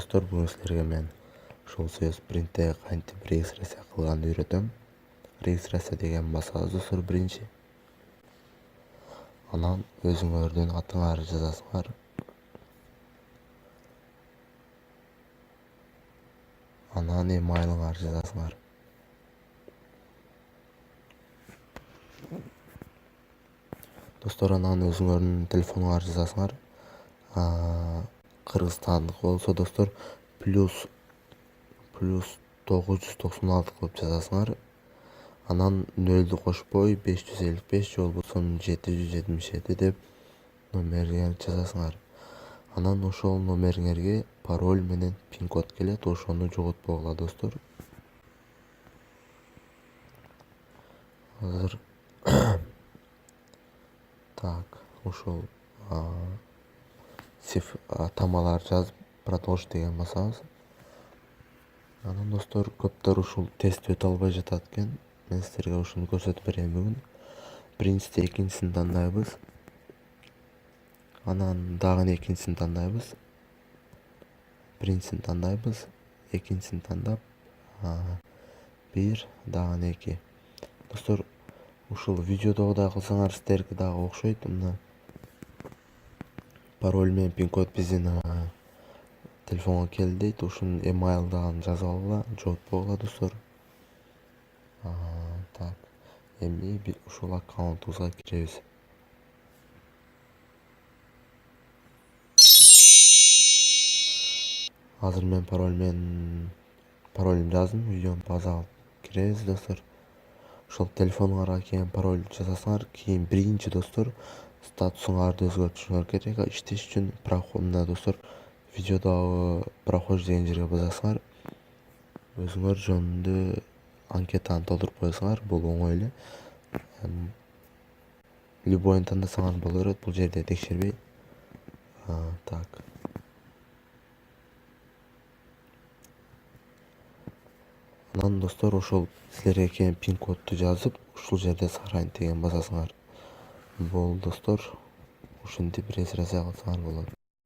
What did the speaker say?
достор, бүгүн силерге мен ушул сөз принтте кантип регистрация кылганды үйрөтөм. Регистрация деген басабыз достор биринчи. Анан өзүңөрдүн атыңарды жазасыңар. Анан эмайлыңарды жазасыңар. Достор, анан өзүңөрдүн телефонуңарды жазасыңар. Кыргызстандык болсо достор плюс 996 кылып жазасыңар. Анан нөлдү кошпой 555 же болбосо 777 деп номериңерди жазасыңар. Анан ошол номериңерге пароль менен пин код келет, ошону жоготпогула достор. Азыр так, ошол тамаларды жазып продолжить деген басабыз. Анан достор, көптөр ушул тестти өтө албай жатат экен. Мен силерге ушуну көрсөтүп берейин бүгүн. Биринчисинде экинчисин тандайбыз. Анан дагы экинчисин тандайбыз. Биринчисин тандайбыз, экинчисин тандап, бир, дагы 2. Достор, ушул видеодогудай кылсаңар силерге дагы окшойт. Мына пароль менен пин код биздин телефонго келди дейт. Ушунун эмайл дагы жазып алгыла, жоготпогула достор. Так, эми ушул аккаунтубузга киребиз. Азыр мен пароль жаздым, видеону пауза кылып киребиз достор. Ошол телефонуңарга келген пароль жазасыңар. Кийин биринчи достор статусуңарды өзгөртүшүңөр керек. Иштеш үчүн мына достор, видеодогу прохождение деген жерге басасыңар. Өзүңөр жөнүндө анкетаны толтуруп коесуңар. Бул оңой эле. Любойун тандасаңар боло берет, бул жерде текшербей. Так. Анан достор, ошол силерге келген пин кодду жазып, ушул жерде сохранить деген басасыңар. Бул достор, ушинтип регистрация кылсаңар болот.